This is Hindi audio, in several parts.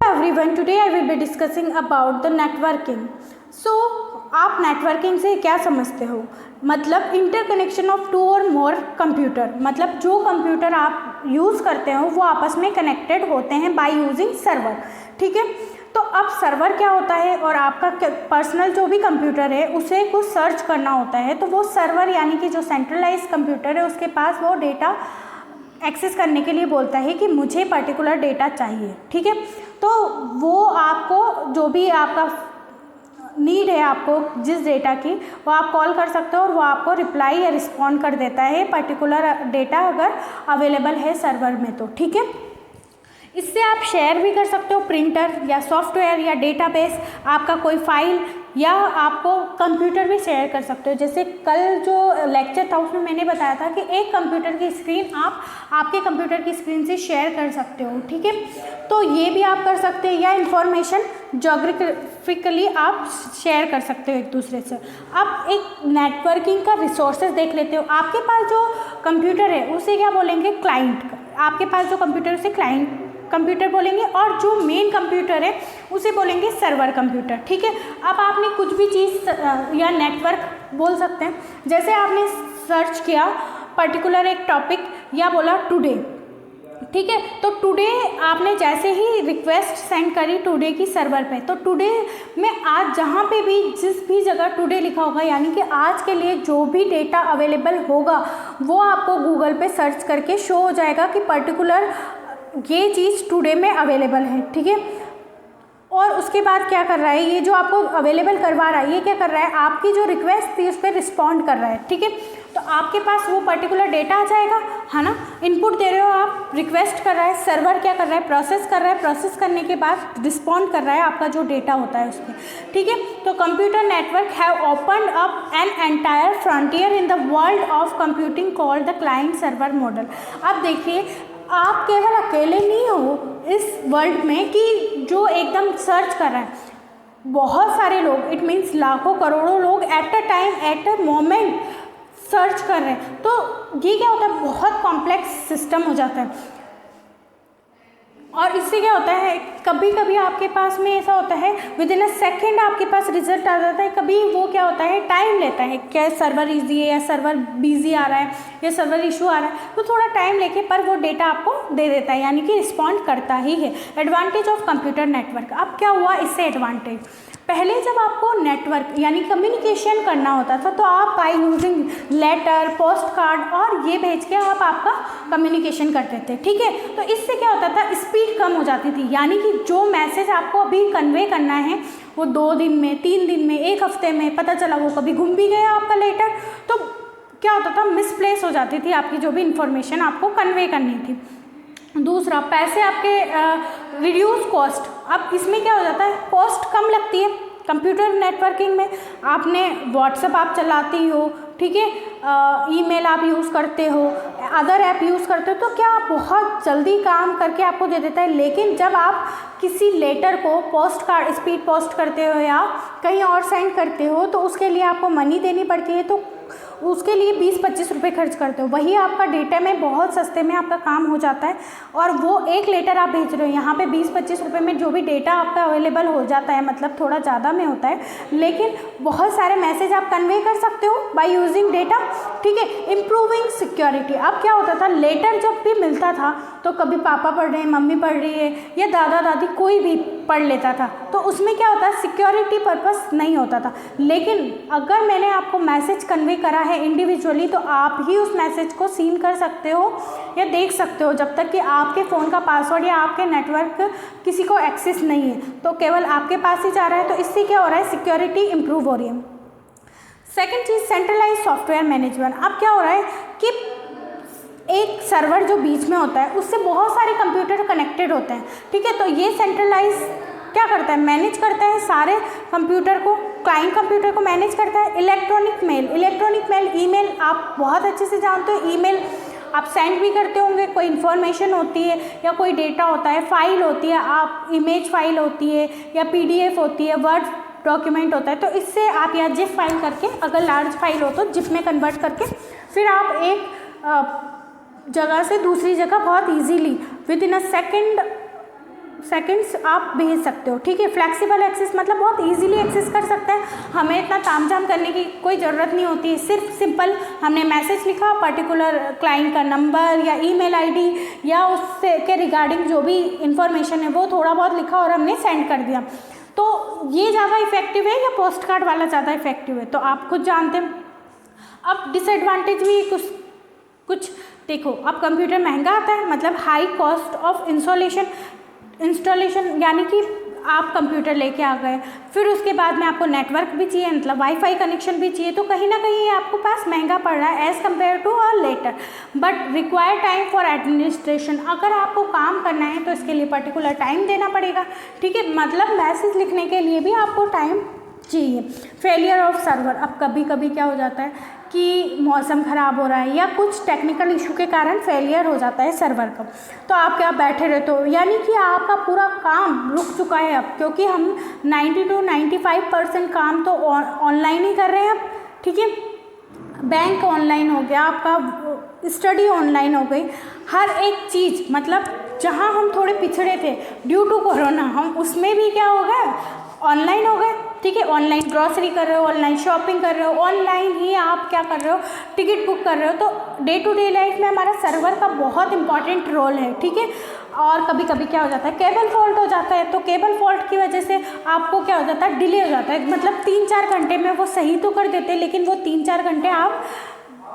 Everyone, today I will be discussing about the networking. So, आप नेटवर्किंग से क्या समझते हो? मतलब इंटरकनेक्शन ऑफ टू और मोर कंप्यूटर, मतलब जो कंप्यूटर आप यूज़ करते हो वो आपस में कनेक्टेड होते हैं बाय यूजिंग सर्वर. ठीक है, तो अब सर्वर क्या होता है और आपका पर्सनल जो भी कंप्यूटर है उसे कुछ सर्च करना होता है, तो वो सर्वर यानी कि जो सेंट्रलाइज कंप्यूटर है उसके पास वो डेटा एक्सेस करने के लिए बोलता है कि मुझे पर्टिकुलर डेटा चाहिए. ठीक है, तो वो आपको जो भी आपका नीड है, आपको जिस डेटा की, वो आप कॉल कर सकते हो और वो आपको रिप्लाई या रिस्पॉन्ड कर देता है पर्टिकुलर डेटा अगर अवेलेबल है सर्वर में तो. ठीक है, इससे आप शेयर भी कर सकते हो प्रिंटर या सॉफ्टवेयर या डेटाबेस, आपका कोई फाइल, या आपको कंप्यूटर भी शेयर कर सकते हो. जैसे कल जो लेक्चर था उसमें मैंने बताया था कि एक कंप्यूटर की स्क्रीन आप आपके कंप्यूटर की स्क्रीन से शेयर कर सकते हो. ठीक है, तो ये भी आप कर सकते हैं, या इन्फॉर्मेशन जोग्राफिकली आप शेयर कर सकते हो एक दूसरे से. अब एक नेटवर्किंग का रिसोर्सेज देख लेते हो. आपके पास जो कंप्यूटर है उसे क्या बोलेंगे? क्लाइंट. आपके पास जो कंप्यूटर है उसे क्लाइंट कंप्यूटर बोलेंगे, और जो मेन कंप्यूटर है उसे बोलेंगे सर्वर कंप्यूटर. ठीक है, अब आपने कुछ भी चीज़ या नेटवर्क बोल सकते हैं. जैसे आपने सर्च किया पर्टिकुलर एक टॉपिक या बोला टुडे. ठीक है, तो टुडे आपने जैसे ही रिक्वेस्ट सेंड करी टुडे की सर्वर पे, तो टुडे में आज जहाँ पे भी जिस भी जगह टुडे लिखा होगा यानी कि आज के लिए जो भी डेटा अवेलेबल होगा वो आपको गूगल पे सर्च करके शो हो जाएगा कि पर्टिकुलर ये चीज़ टुडे में अवेलेबल है. ठीक है, और उसके बाद क्या कर रहा है, ये जो आपको अवेलेबल करवा रहा है ये क्या कर रहा है, आपकी जो रिक्वेस्ट थी उस पर रिस्पॉन्ड कर रहा है. ठीक है, तो आपके पास वो पर्टिकुलर डेटा आ जाएगा, है ना. इनपुट दे रहे हो आप, रिक्वेस्ट कर रहा है, सर्वर क्या कर रहा है, प्रोसेस कर रहा है, प्रोसेस करने के बाद रिस्पॉन्ड कर रहा है आपका जो डेटा होता है उस पर. ठीक है, तो computer network have opened up an entire frontier in the world of computing called the client server model. अब देखिए, आप केवल अकेले नहीं हो इस वर्ल्ड में कि जो एकदम सर्च कर रहा है. बहुत सारे लोग, इट मीन्स लाखों करोड़ों लोग at a time at a moment search कर रहे हैं. तो ये क्या होता है, बहुत कॉम्प्लेक्स सिस्टम हो जाता है. और इससे क्या होता है, कभी कभी आपके पास में ऐसा होता है विद इन अ सेकेंड आपके पास रिजल्ट आ जाता है. कभी वो क्या होता है, टाइम लेता है, क्या सर्वर इजी है या सर्वर बिजी आ रहा है या सर्वर इशू आ रहा है, तो थोड़ा टाइम लेके पर वो डेटा आपको दे देता है, यानी कि रिस्पॉन्ड करता ही है. Advantage of computer network. अब क्या हुआ इससे एडवांटेज, पहले जब आपको नेटवर्क यानी कम्युनिकेशन करना होता था तो आप by using letter, post card और ये भेज के आप आपका कम्युनिकेशन करते थे. ठीक है, तो इससे क्या होता था, स्पीड कम हो जाती थी, यानी कि जो मैसेज आपको अभी कन्वे करना है वो 2 दिन में, 3 दिन में, 1 हफ्ते में, पता चला वो कभी घूम भी गया आपका लेटर, तो क्या होता था, मिसप्लेस हो जाती थी आपकी जो भी इंफॉर्मेशन आपको कन्वे करनी थी. दूसरा, पैसे आपके रिड्यूस कॉस्ट. अब इसमें क्या हो जाता है, कॉस्ट कम लगती है कंप्यूटर नेटवर्किंग में. आपने व्हाट्सएप आप चलाती हो, ठीक है, ईमेल आप यूज़ करते हो, अदर ऐप यूज़ करते हो, तो क्या बहुत जल्दी काम करके आपको दे देता है. लेकिन जब आप किसी लेटर को पोस्ट कार्ड स्पीड पोस्ट करते हो या कहीं और सेंड करते हो तो उसके लिए आपको मनी देनी पड़ती है, तो उसके लिए 20-25 रुपये खर्च करते हो. वही आपका डेटा में बहुत सस्ते में आपका काम हो जाता है, और वो एक लेटर आप भेज रहे हो, यहाँ पे 20-25 रुपये में जो भी डेटा आपका अवेलेबल हो जाता है, मतलब थोड़ा ज़्यादा में होता है, लेकिन बहुत सारे मैसेज आप कन्वे कर सकते हो बाय यूजिंग डेटा. ठीक है, इम्प्रूविंग सिक्योरिटी. अब क्या होता था, लेटर जब भी मिलता था तो कभी पापा पढ़ रहे हैं, मम्मी पढ़ रही है या दादा दादी कोई भी पढ़ लेता था, तो उसमें क्या होता है, सिक्योरिटी पर्पस नहीं होता था. लेकिन अगर मैंने आपको मैसेज कन्वे करा है इंडिविजुअली तो आप ही उस मैसेज को सीन कर सकते हो या देख सकते हो, जब तक कि आपके फ़ोन का पासवर्ड या आपके नेटवर्क किसी को एक्सेस नहीं है, तो केवल आपके पास ही जा रहा है. तो इससे क्या हो रहा है, सिक्योरिटी इंप्रूव हो रही है. सेकेंड चीज़, सेंट्रलाइज सॉफ्टवेयर मैनेजमेंट. अब क्या हो रहा है कि एक सर्वर जो बीच में होता है उससे बहुत सारे कंप्यूटर कनेक्टेड होते हैं. ठीक है, तो ये सेंट्रलाइज क्या करता है, मैनेज करता है सारे कंप्यूटर को, क्लाइंट कंप्यूटर को मैनेज करता है. इलेक्ट्रॉनिक मेल, ईमेल आप बहुत अच्छे से जानते हो. ईमेल आप सेंड भी करते होंगे, कोई इन्फॉर्मेशन होती है या कोई डेटा होता है, फाइल होती है, आप इमेज फाइल होती है या PDF होती है, वर्ड डॉक्यूमेंट होता है, तो इससे आप या जिप फाइल करके, अगर लार्ज फाइल हो तो जिप में कन्वर्ट करके फिर आप एक जगह से दूसरी जगह बहुत easily with in a second seconds आप भेज सकते हो, ठीक है। फ्लेक्सिबल एक्सेस मतलब बहुत इजीली एक्सेस कर सकते हैं, हमें इतना तामझाम करने की कोई ज़रूरत नहीं होती है। सिर्फ सिंपल हमने मैसेज लिखा, पर्टिकुलर क्लाइंट का नंबर या ईमेल आईडी या उससे के रिगार्डिंग जो भी इंफॉर्मेशन है वो थोड़ा बहुत लिखा और हमने सेंड कर दिया। तो ये ज़्यादा इफेक्टिव है या पोस्ट कार्ड वाला ज़्यादा इफेक्टिव है, तो आप खुद जानते हैं। अब डिसएडवांटेज भी कुछ देखो, अब कंप्यूटर महंगा आता है, मतलब हाई कॉस्ट ऑफ इंस्टॉलेशन, यानी कि आप कंप्यूटर लेके आ गए, फिर उसके बाद में आपको नेटवर्क भी चाहिए, मतलब वाईफाई कनेक्शन भी चाहिए, तो कहीं ना कहीं ये आपको पास महंगा पड़ रहा है as compare to a letter, but require time for administration. अगर आपको काम करना है तो इसके लिए पर्टिकुलर टाइम देना पड़ेगा, ठीक है, मतलब मैसेज लिखने के लिए भी आपको टाइम चाहिए। फेलियर ऑफ सर्वर, अब कभी कभी क्या हो जाता है कि मौसम ख़राब हो रहा है या कुछ टेक्निकल इशू के कारण फेलियर हो जाता है सर्वर का, तो आप क्या बैठे रहते हो, यानी कि आपका पूरा काम रुक चुका है अब, क्योंकि हम 90 to 95% काम तो ऑनलाइन ही कर रहे हैं अब, ठीक है। बैंक ऑनलाइन हो गया, आपका स्टडी ऑनलाइन हो गई, हर एक चीज़, मतलब जहाँ हम थोड़े पिछड़े थे ड्यू टू कोरोना, हम उसमें भी क्या हो गए, ऑनलाइन हो गए, ठीक है। ऑनलाइन ग्रॉसरी कर रहे हो, ऑनलाइन शॉपिंग कर रहे हो, ऑनलाइन ही आप क्या कर रहे हो, टिकट बुक कर रहे हो, तो डे टू डे लाइफ में हमारा सर्वर का बहुत इंपॉर्टेंट रोल है, ठीक है। और कभी कभी क्या हो जाता है, केबल फॉल्ट हो जाता है, तो केबल फॉल्ट की वजह से आपको क्या हो जाता है, डिले हो जाता है, मतलब 3-4 घंटे में वो सही तो कर देते हैं, लेकिन वो 3-4 घंटे आप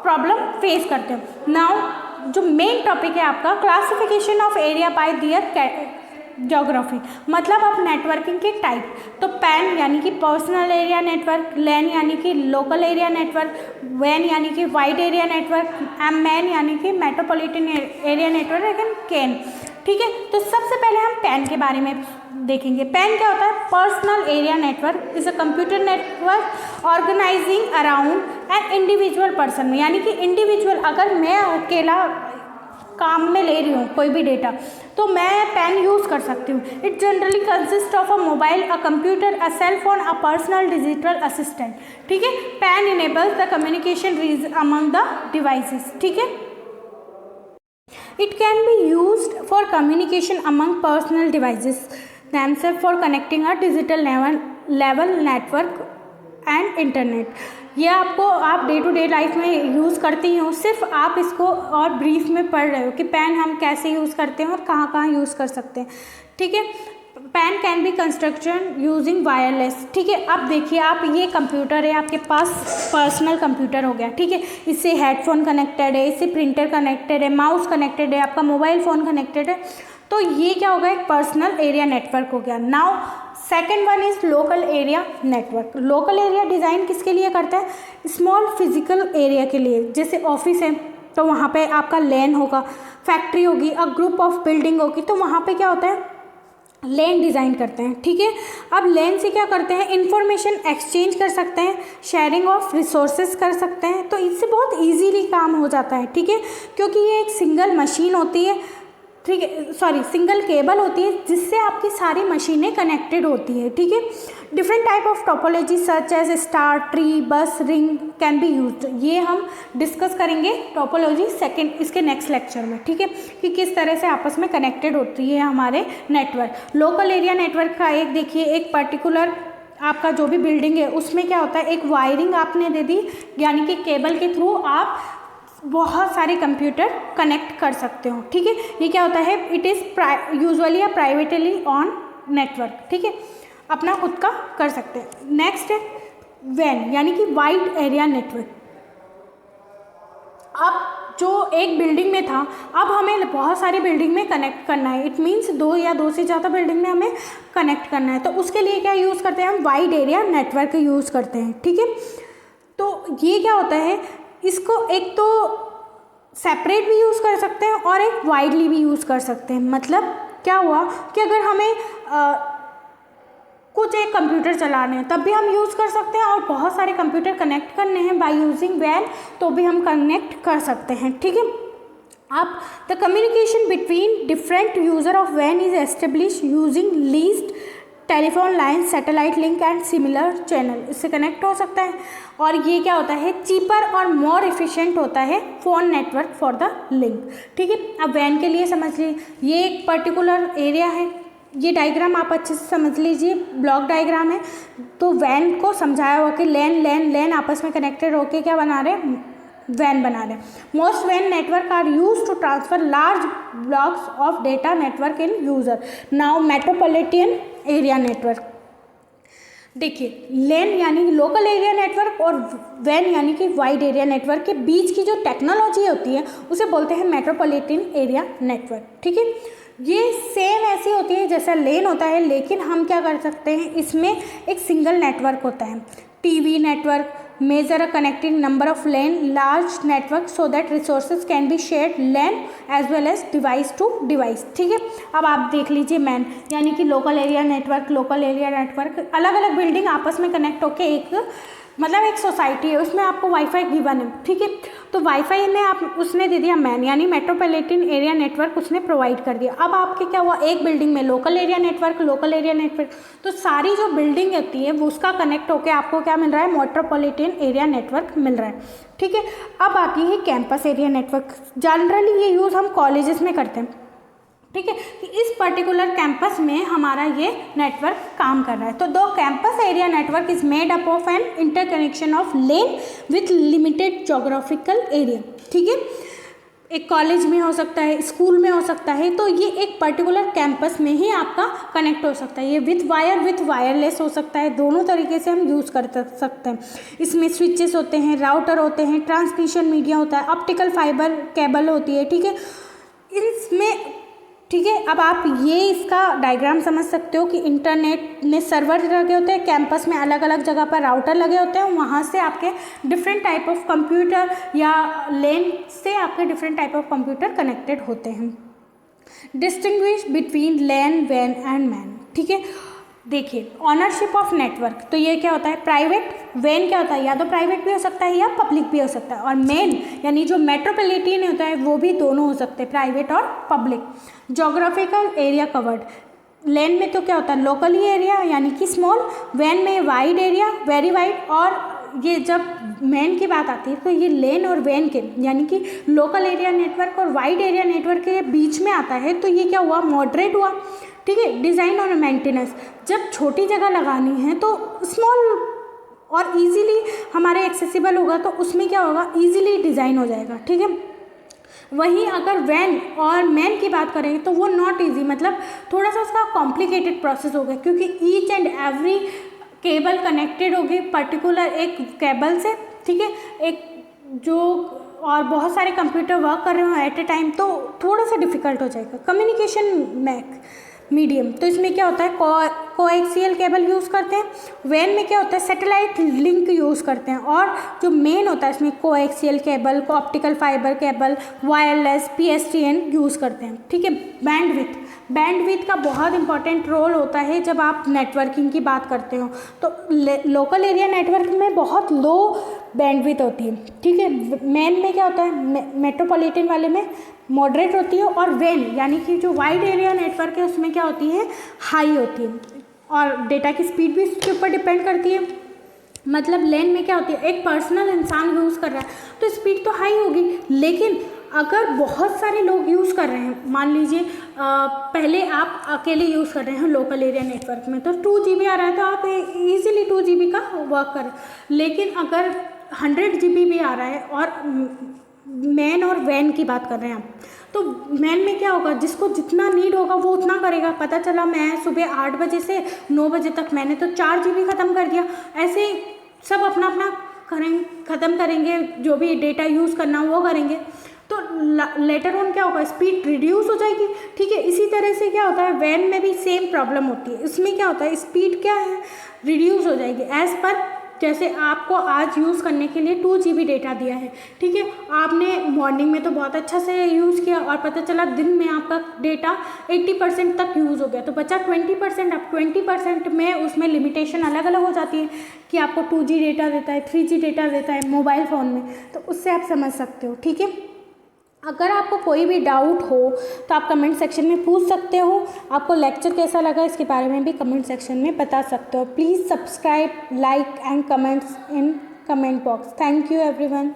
प्रॉब्लम फेस करते हो। नाउ जो मेन टॉपिक है आपका, classification of area by their geography, मतलब अब नेटवर्किंग के टाइप, तो पैन यानी कि पर्सनल एरिया नेटवर्क, लैन यानी कि लोकल एरिया नेटवर्क, वैन यानी कि वाइड एरिया नेटवर्क, मैन यानी कि metropolitan area network, and can, ठीक है। तो सबसे पहले हम पैन के बारे में देखेंगे। पैन क्या होता है, personal area network is a computer network organizing around an individual person, यानी कि इंडिविजुअल, अगर मैं अकेला काम में ले रही हूँ कोई भी डेटा, तो मैं पेन यूज़ कर सकती हूँ। It generally consist of a mobile, a computer, a cell phone, a personal digital assistant, ठीक है। PAN enables the communication among the devices, ठीक है। It can be used for communication among personal devices themselves for connecting a digital level network and internet. ये आपको आप डे टू डे लाइफ में यूज़ करती हो, सिर्फ आप इसको और ब्रीफ में पढ़ रहे हो कि पैन हम कैसे यूज़ करते हैं और कहाँ कहाँ यूज़ कर सकते हैं, ठीक है। Pan can be construction using wireless, ठीक है। अब देखिए, आप ये कंप्यूटर है आपके पास, पर्सनल कंप्यूटर हो गया, ठीक है। इससे हेडफोन कनेक्टेड है, इससे प्रिंटर कनेक्टेड है, माउस कनेक्टेड है, आपका मोबाइल फ़ोन कनेक्टेड है, तो ये क्या होगा, एक पर्सनल एरिया नेटवर्क हो गया। Now second one is local area network. Local area design किसके लिए करता है, स्मॉल फिजिकल एरिया के लिए, जैसे ऑफिस है तो वहाँ पे आपका लैन होगा, फैक्ट्री होगी, अ ग्रुप ऑफ बिल्डिंग होगी, तो वहाँ पे क्या होता है, लैन डिज़ाइन करते हैं, ठीक है। अब लैन से क्या करते हैं, इंफॉर्मेशन एक्सचेंज कर सकते हैं, शेयरिंग ऑफ रिसोर्सेज कर सकते हैं, तो इससे बहुत ईजीली काम हो जाता है, ठीक है, क्योंकि ये एक सिंगल मशीन होती है, ठीक है, सॉरी सिंगल केबल होती है जिससे आपकी सारी मशीनें कनेक्टेड होती है, ठीक है। Different type of topology such as star, tree, bus, ring can be used, ये हम डिस्कस करेंगे टोपोलॉजी सेकंड इसके नेक्स्ट लेक्चर में, ठीक है, कि किस तरह से आपस में कनेक्टेड होती है हमारे नेटवर्क। लोकल एरिया नेटवर्क का एक देखिए, एक पर्टिकुलर आपका जो भी बिल्डिंग है उसमें क्या होता है, एक वायरिंग आपने दे दी, यानी कि केबल के थ्रू आप बहुत सारे कंप्यूटर कनेक्ट कर सकते हो, ठीक है। ये क्या होता है, इट इज़ यूजुअली या प्राइवेटली ऑन नेटवर्क, ठीक है, अपना खुद का कर सकते हैं। नेक्स्ट है वैन, यानी कि वाइड एरिया नेटवर्क। अब जो एक बिल्डिंग में था, अब हमें बहुत सारी बिल्डिंग में कनेक्ट करना है, इट मीन्स 2 या 2 से ज़्यादा बिल्डिंग में हमें कनेक्ट करना है, तो उसके लिए क्या यूज़ करते हैं, हम वाइड एरिया नेटवर्क यूज़ करते हैं, ठीक है। तो ये क्या होता है, इसको एक तो सेपरेट भी यूज़ कर सकते हैं और एक वाइडली भी यूज़ कर सकते हैं। मतलब क्या हुआ कि अगर हमें कुछ एक कंप्यूटर चलाने हैं तब भी हम यूज़ कर सकते हैं, और बहुत सारे कंप्यूटर कनेक्ट करने हैं बाय यूजिंग वैन तो भी हम कनेक्ट कर सकते हैं, ठीक है। अब the communication between different user of वैन is establish using leased telephone line, satellite link and similar channel, इससे कनेक्ट हो सकता है। और ये क्या होता है, चीपर और मोर एफिशिएंट होता है phone network for the link, ठीक है। अब वैन के लिए समझ लीजिए, ये एक पर्टिकुलर एरिया है, ये डायग्राम आप अच्छे से समझ लीजिए, ब्लॉक डायग्राम है। तो वैन को समझाया हुआ कि लेन आपस में कनेक्टेड होके क्या बना रहे हैं, वैन बना रहे हैं। मोस्ट वैन network are use to transfer large blocks of data network in user. Now metropolitan area network, देखिए लेन यानी लोकल एरिया नेटवर्क और वैन यानी कि वाइड एरिया नेटवर्क के बीच की जो टेक्नोलॉजी होती है उसे बोलते हैं मेट्रोपॉलिटन एरिया नेटवर्क। ठीक है, ये सेम ऐसी होती है जैसा लेन होता है, लेकिन हम क्या कर सकते हैं, इसमें एक सिंगल नेटवर्क होता है। TV network measure a connecting number of LAN large network so that resources can be shared LAN as well as device to device। ठीक है, अब आप देख लीजिए मैन यानी कि लोकल एरिया नेटवर्क अलग अलग बिल्डिंग आपस में कनेक्ट होके एक मतलब एक सोसाइटी है, उसमें आपको वाईफाई गिवन है। ठीक है, तो वाईफाई में आप उसने दे दिया मैन यानी मेट्रोपॉलिटन एरिया नेटवर्क उसने प्रोवाइड कर दिया। अब आपके क्या हुआ, एक बिल्डिंग में लोकल एरिया नेटवर्क, तो सारी जो बिल्डिंग होती है वो उसका कनेक्ट होकर आपको क्या मिल रहा है, मेट्रोपॉलिटन एरिया नेटवर्क मिल रहा है। ठीक है, अब आती है कैंपस एरिया नेटवर्क। जनरली ये यूज़ हम कॉलेजेस में करते हैं। ठीक है, कि इस पर्टिकुलर कैंपस में हमारा ये नेटवर्क काम कर रहा है। तो दो campus area network is made up of an interconnection of LAN with limited geographical area. ठीक है, एक कॉलेज में हो सकता है, स्कूल में हो सकता है, तो ये एक पर्टिकुलर कैंपस में ही आपका कनेक्ट हो सकता है। ये विथ वायर विथ वायरलेस हो सकता है, दोनों तरीके से हम यूज़ कर सकते हैं। इसमें स्विचेस होते हैं, राउटर होते हैं, ट्रांसमिशन मीडिया होता है, ऑप्टिकल फाइबर केबल होती है। ठीक है, इसमें ठीक है, अब आप ये इसका डायग्राम समझ सकते हो कि इंटरनेट में सर्वर लगे होते हैं, कैंपस में अलग अलग जगह पर राउटर लगे होते हैं, वहाँ से आपके डिफरेंट टाइप ऑफ कंप्यूटर या लेन से आपके different type of computer connected होते हैं। डिस्टिंग्विश बिटवीन लैन वैन एंड मैन। ठीक है, देखिए ऑनरशिप ऑफ नेटवर्क, तो ये क्या होता है, प्राइवेट। वैन क्या होता है, या तो प्राइवेट भी हो सकता है या पब्लिक भी हो सकता है। और मेन यानी जो मेट्रोपॉलिटन होता है वो भी दोनों हो सकते हैं, प्राइवेट और पब्लिक। जोग्राफिकल एरिया कवर्ड, लैन में तो क्या होता है, लोकल ही एरिया यानी कि स्मॉल। वैन में वाइड एरिया, वेरी वाइड। और ये जब मैन की बात आती है तो ये लेन और वैन के यानी कि लोकल एरिया नेटवर्क और वाइड एरिया नेटवर्क के बीच में आता है। तो ये क्या हुआ, मॉडरेट हुआ। ठीक है, डिज़ाइन और मेंटेनेंस, जब छोटी जगह लगानी है तो स्मॉल और इजीली हमारे एक्सेसिबल होगा, तो उसमें क्या होगा, इजीली डिज़ाइन हो जाएगा। ठीक है, वहीं अगर वैन और मैन की बात करेंगे तो वो नॉट इजी, मतलब थोड़ा सा उसका कॉम्प्लिकेटेड प्रोसेस होगा, क्योंकि each and every cable connected होगी पर्टिकुलर एक केबल से। ठीक है, एक जो और बहुत सारे कंप्यूटर वर्क कर रहे हो एट ए टाइम, तो थोड़ा सा डिफिकल्ट हो जाएगा। कम्युनिकेशन मीडियम, तो इसमें क्या होता है, कोएक्सियल केबल यूज़ करते हैं। वैन में क्या होता है, सैटेलाइट लिंक यूज़ करते हैं। और जो मेन होता है इसमें coaxial cable, optical fibre cable, wireless, PSTN use करते हैं। ठीक है, बैंडविड्थ का बहुत इंपॉर्टेंट रोल होता है जब आप नेटवर्किंग की बात करते हो। तो लोकल एरिया नेटवर्क में बहुत लो बैंडविड्थ होती है। ठीक है, मैन में क्या होता है, मेट्रोपॉलिटन वाले में मॉडरेट होती है। और वैन यानी कि जो वाइड एरिया नेटवर्क है उसमें क्या होती है, हाई होती है। और डेटा की स्पीड भी इसके ऊपर डिपेंड करती है। मतलब लेन में क्या होती है, एक पर्सनल इंसान यूज़ कर रहा है तो स्पीड तो हाई होगी, लेकिन अगर बहुत सारे लोग यूज़ कर रहे हैं, मान लीजिए पहले आप अकेले यूज़ कर रहे हैं लोकल एरिया नेटवर्क में, तो 2 GB आ रहा है तो आप इजीली 2 GB का वर्क करें। लेकिन अगर 100 GB भी आ रहा है और मैन और वैन की बात कर रहे हैं आप, तो मैन में क्या होगा, जिसको जितना नीड होगा वो उतना करेगा। पता चला मैं सुबह 8 बजे से 9 बजे तक मैंने तो 4 GB ख़त्म कर दिया। ऐसे सब अपना अपना ख़त्म करेंगे, जो भी डेटा यूज़ करना वो करेंगे, तो लेटर ऑन क्या होगा, स्पीड रिड्यूस हो जाएगी। ठीक है, इसी तरह से क्या होता है, वैन में भी सेम प्रॉब्लम होती है। इसमें क्या होता है, स्पीड क्या है, रिड्यूस हो जाएगी। एज़ पर जैसे आपको आज यूज़ करने के लिए 2 GB डेटा दिया है। ठीक है, आपने मॉर्निंग में तो बहुत अच्छा से यूज़ किया और पता चला दिन में आपका डेटा 80% तक यूज़ हो गया, तो बचा 20%। अब 20% में उसमें लिमिटेशन अलग अलग हो जाती है कि आपको 2G डेटा देता है, 3G डेटा देता है मोबाइल फ़ोन में, तो उससे आप समझ सकते हो। ठीक है, अगर आपको कोई भी डाउट हो तो आप कमेंट सेक्शन में पूछ सकते हो। आपको लेक्चर कैसा लगा इसके बारे में भी कमेंट सेक्शन में बता सकते हो। Please subscribe, like and comments in comment box. Thank you everyone.